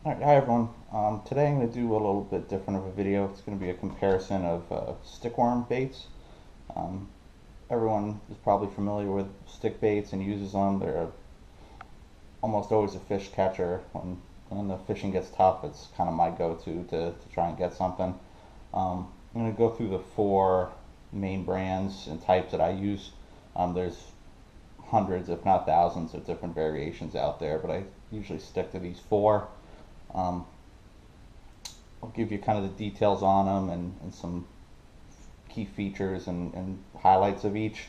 Alright, hi everyone. Today I'm going to do a little bit different of a video. It's going to be a comparison of stickworm baits. Um, Everyone is probably familiar with stick baits and uses them. They're almost always a fish catcher. When the fishing gets tough, it's kind of my go-to to try and get something. I'm going to go through the four main brands and types that I use. There's hundreds, if not thousands, of different variations out there, but I usually stick to these four. Um, I'll give you kind of the details on them and some key features and highlights of each.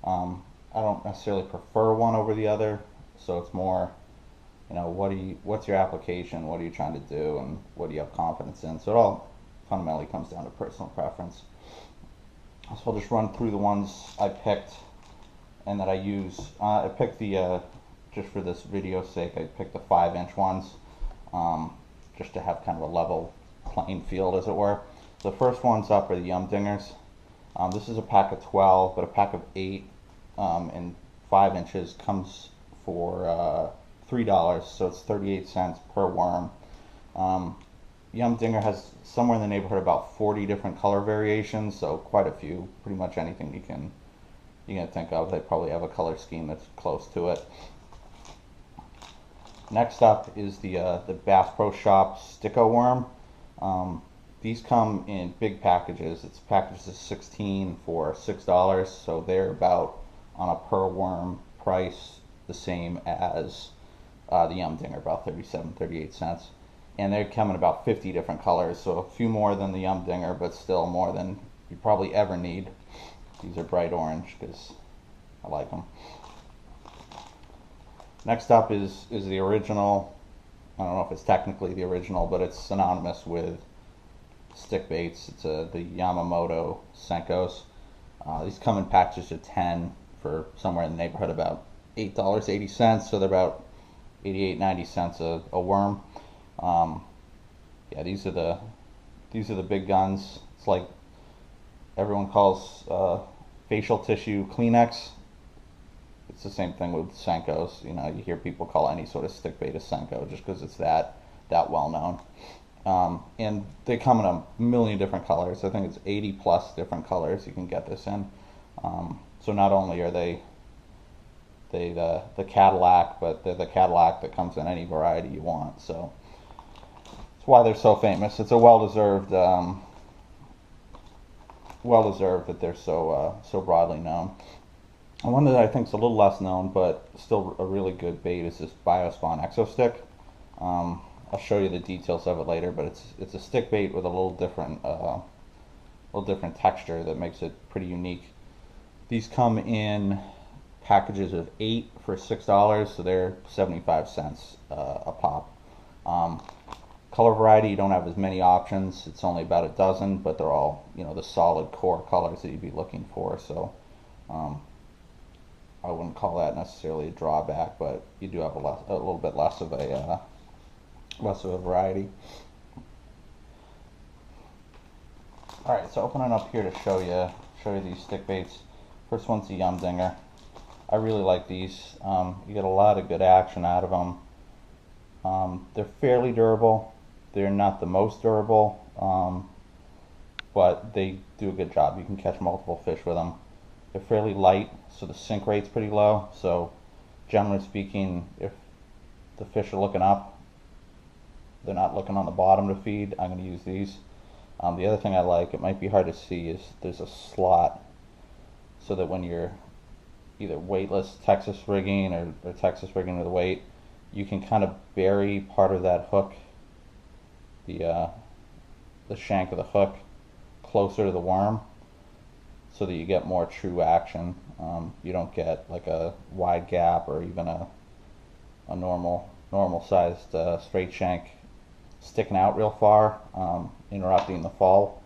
I don't necessarily prefer one over the other, so it's more, what's your application, what are you trying to do, and what do you have confidence in. So it all fundamentally comes down to personal preference. So I'll just run through the ones I picked and that I use. I picked just for this video's sake, I picked the 5-inch ones, just to have kind of a level playing field, as it were. The first ones up are the Dingers. This is a pack of 12, but a pack of 8 and 5 inches comes for $3, so it's 38 cents per worm. Dinger has somewhere in the neighborhood about 40 different color variations, so quite a few. Pretty much anything you can think of, they probably have a color scheme that's close to it. Next up is the Bass Pro Shop Stik-o worm. These come in big packages. It's packages of 16 for $6, so they're about, on a per worm price, the same as the Dinger, about 38 cents. And they come in about 50 different colors, so a few more than the Dinger, but still more than you probably ever need. These are bright orange because I like them. Next up is the original. I don't know if it's technically the original, but it's synonymous with stick baits. It's the Yamamoto Senkos. These come in packages of 10 for somewhere in the neighborhood about $8.80, so they're about 88-90 cents a worm. Yeah, these are the big guns. It's like everyone calls facial tissue Kleenex. It's the same thing with Senkos. You hear people call any sort of stick bait a Senko just because it's that well known. And they come in a million different colors. I think it's 80 plus different colors you can get this in. So not only are they the Cadillac, but they're the Cadillac that comes in any variety you want. So that's why they're so famous. It's a well-deserved that they're so broadly known. And one that I think is a little less known, but still a really good bait, is this BioSpawn Exostick. I'll show you the details of it later, but it's a stick bait with a little different texture that makes it pretty unique. These come in packages of 8 for $6, so they're 75 cents a pop. Color variety, you don't have as many options. It's only about a dozen, but they're all the solid core colors that you'd be looking for. So I wouldn't call that necessarily a drawback, but you do have a little bit less of a variety. All right, so opening up here to show you these stick baits. First one's the Dinger. I really like these. You get a lot of good action out of them. They're fairly durable. They're not the most durable, but they do a good job. You can catch multiple fish with them. They're fairly light, so the sink rate's pretty low. So generally speaking, if the fish are looking up, they're not looking on the bottom to feed, I'm going to use these. The other thing I like, it might be hard to see, is there's a slot so that when you're either weightless Texas rigging or Texas rigging with a weight, you can kind of bury part of that hook, the shank of the hook, closer to the worm, so that you get more true action. You don't get like a wide gap or even a normal sized straight shank sticking out real far, interrupting the fall.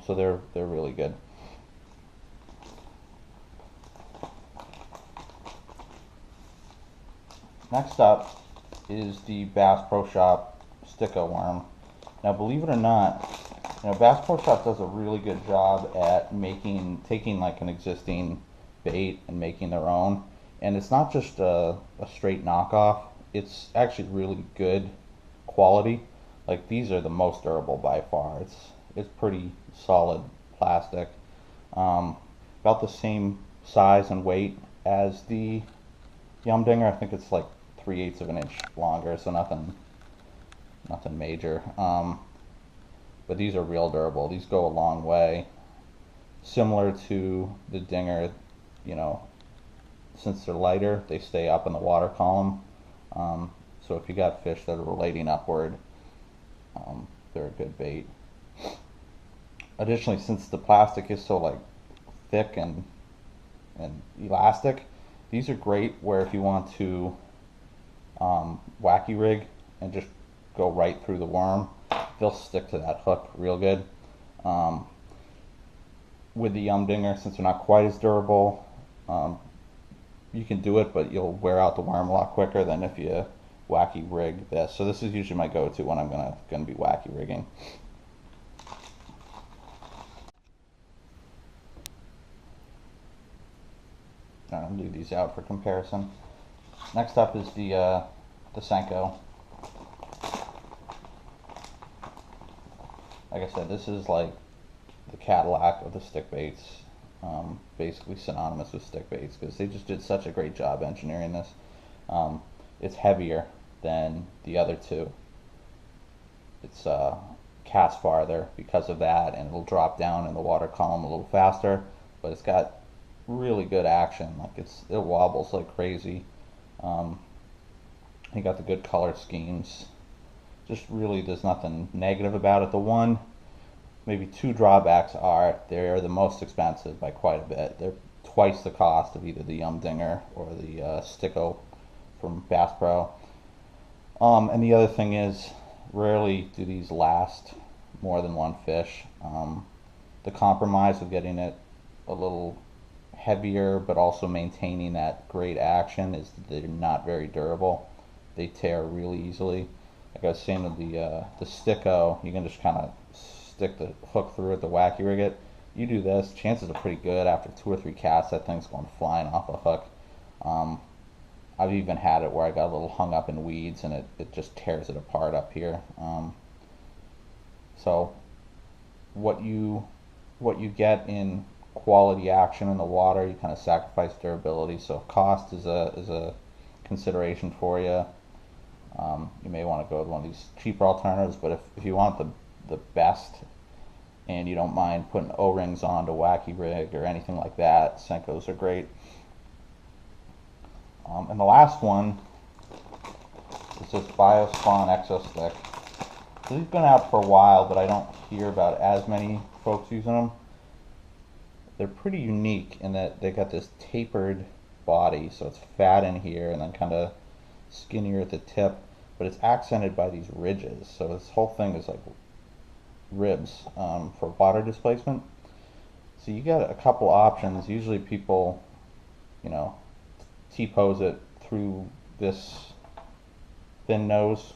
So they're really good. Next up is the Bass Pro Shop Stik-o worm. Now, believe it or not, Bass Pro Shop does a really good job at taking like an existing bait and making their own. And it's not just a straight knockoff. It's actually really good quality. Like these are the most durable by far. It's pretty solid plastic. About the same size and weight as the Yumdinger. I think it's like 3/8 of an inch longer, so nothing major. But these are real durable. These go a long way. Similar to the Dinger, you know, since they're lighter, they stay up in the water column. So if you got fish that are relating upward, they're a good bait. Additionally, since the plastic is so like thick and elastic, these are great where if you want to wacky rig and just go right through the worm, they'll stick to that hook real good. With the Yumdinger, since they're not quite as durable, you can do it, but you'll wear out the worm a lot quicker than if you wacky rig this. So this is usually my go-to when I'm gonna be wacky rigging. I'll leave these out for comparison. Next up is the Senko. Like I said, this is like the Cadillac of the stick baits, basically synonymous with stick baits because they just did such a great job engineering this. It's heavier than the other two. It's cast farther because of that, and it'll drop down in the water column a little faster, but it's got really good action. Like it wobbles like crazy. You got the good color schemes. Just really, there's nothing negative about it. The one, maybe two drawbacks are they're the most expensive by quite a bit. They're twice the cost of either the Yumdinger or the Stik-o from Bass Pro. And the other thing is, rarely do these last more than one fish. The compromise of getting it a little heavier but also maintaining that great action is that they're not very durable. They tear really easily. Like I was saying with the Stik-o, you can just kind of stick the hook through it to wacky rig it. You do this, chances are pretty good after 2 or 3 casts that thing's going flying off a hook. I've even had it where I got a little hung up in weeds and it just tears it apart up here. So what you get in quality action in the water, you kind of sacrifice durability. So cost is a consideration for you. You may want to go with one of these cheaper alternatives, but if you want the best and you don't mind putting O-rings on to wacky rig or anything like that, Senkos are great. And the last one is this BioSpawn Exostick. So these have been out for a while, but I don't hear about as many folks using them. They're pretty unique in that they got this tapered body, so it's fat in here and then kind of skinnier at the tip, but it's accented by these ridges. So this whole thing is like ribs for water displacement. So you got a couple options. Usually people, you know, T-pose it through this thin nose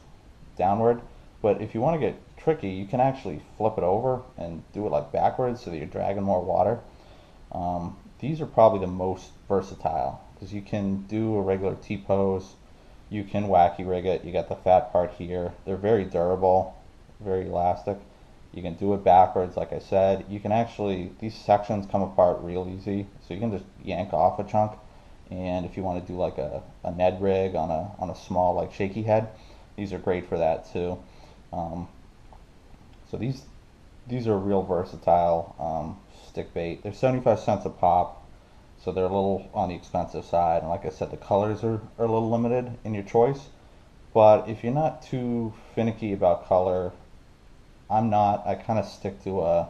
downward, but if you want to get tricky, you can actually flip it over and do it like backwards so that you're dragging more water. These are probably the most versatile because you can do a regular T-pose, you can wacky rig it, you got the fat part here. They're very durable, very elastic. You can do it backwards, like I said. You can actually, these sections come apart real easy, so you can just yank off a chunk. And if you want to do like a Ned rig on a small like shaky head, these are great for that too. So these are real versatile stick bait. They're 75 cents a pop, so they're a little on the expensive side. And like I said, the colors are a little limited in your choice. But if you're not too finicky about color, I'm not. I kind of stick to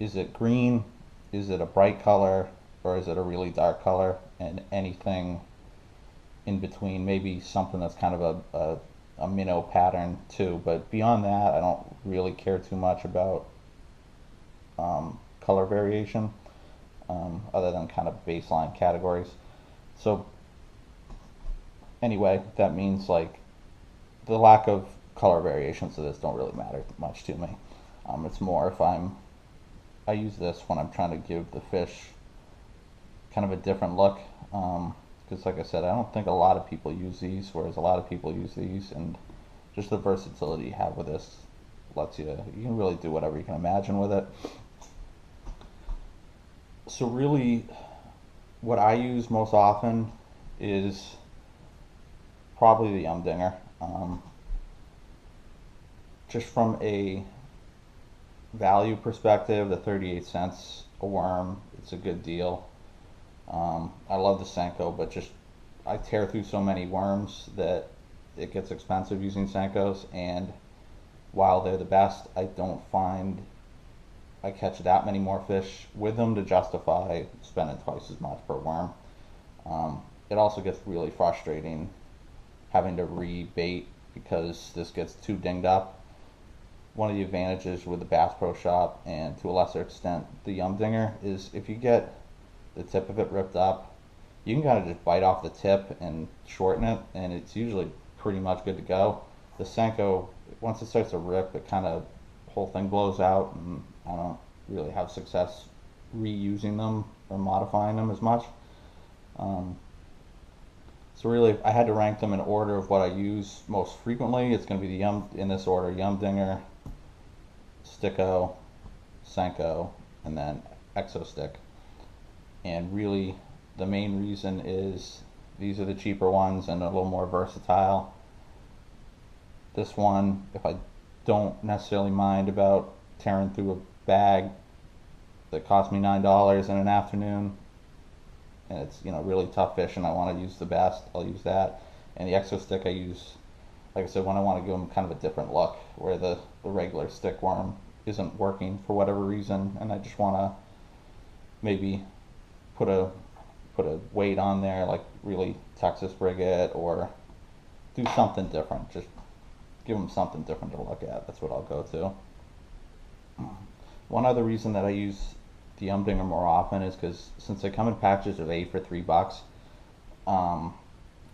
is it green, is it a bright color, or is it a really dark color, and anything in between, maybe something that's kind of a minnow pattern too. But beyond that, I don't really care too much about color variation, other than kind of baseline categories. So anyway, that means like the lack of color variations of this don't really matter much to me. It's more if I use this when I'm trying to give the fish kind of a different look, because like I said, I don't think a lot of people use these, whereas a lot of people use these, and just the versatility you have with this lets you can really do whatever you can imagine with it. So really, what I use most often is probably the Dinger. Just from a value perspective, the 38 cents a worm, it's a good deal. I love the Senko, but just I tear through so many worms that it gets expensive using Senkos, and while they're the best, I don't find I catch that many more fish with them to justify spending twice as much per worm. It also gets really frustrating having to rebait because this gets too dinged up. One of the advantages with the Bass Pro Shop, and to a lesser extent the Dinger, is if you get the tip of it ripped up, you can kind of just bite off the tip and shorten it, and it's usually pretty much good to go. The Senko, once it starts to rip, it kind of whole thing blows out, and I don't really have success reusing them or modifying them as much. So really, if I had to rank them in order of what I use most frequently, it's going to be in this order: Dinger, Stik-o, Senko, and then Exostick. And really, the main reason is these are the cheaper ones and a little more versatile. This one, if I don't necessarily mind about tearing through a bag that cost me $9 in an afternoon, and it's really tough fish and I want to use the best, I'll use that. And the Exostick I use, like I said, when I want to give them kind of a different look, where the regular stick worm isn't working for whatever reason, and I just want to maybe put a weight on there, like really Texas Brigade, or do something different. Just give them something different to look at. That's what I'll go to. One other reason that I use the Dinger more often is because since they come in packages of 8 for $3,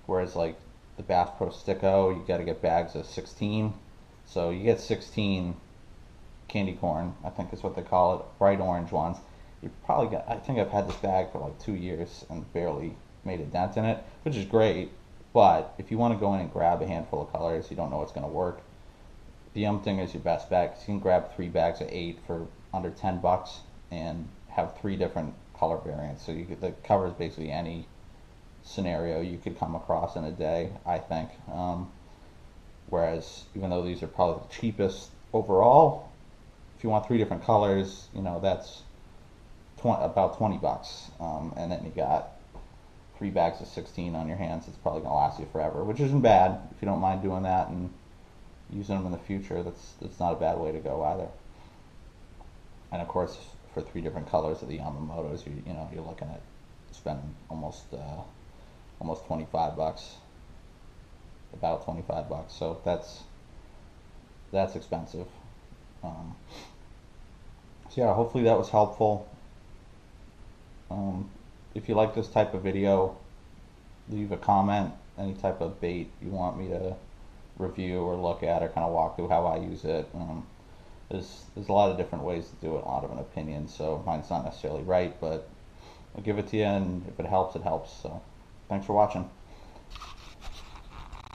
whereas like the Bass Pro Stik-o, you got to get bags of 16. So you get 16 candy corn, I think is what they call it, bright orange ones. You probably got, I think I've had this bag for like 2 years and barely made a dent in it, which is great. But if you want to go in and grab a handful of colors, you don't know what's going to work, the Dinger is your best bet, because you can grab 3 bags of 8 for under $10 and have 3 different color variants. So that covers basically any scenario you could come across in a day, I think. Whereas even though these are probably the cheapest overall, if you want 3 different colors, that's about $20. And then you got 3 bags of 16 on your hands. It's probably going to last you forever, which isn't bad if you don't mind doing that and using them in the future. That's not a bad way to go either. And of course, for 3 different colors of the Yamamotos, you're looking at spending almost $25, about $25. So that's expensive. So yeah, hopefully that was helpful. If you like this type of video, leave a comment, any type of bait you want me to review or look at, or kind of walk through how I use it. There's a lot of different ways to do it, a lot of an opinion, so mine's not necessarily right, but I'll give it to you, and if it helps, it helps. So thanks for watching.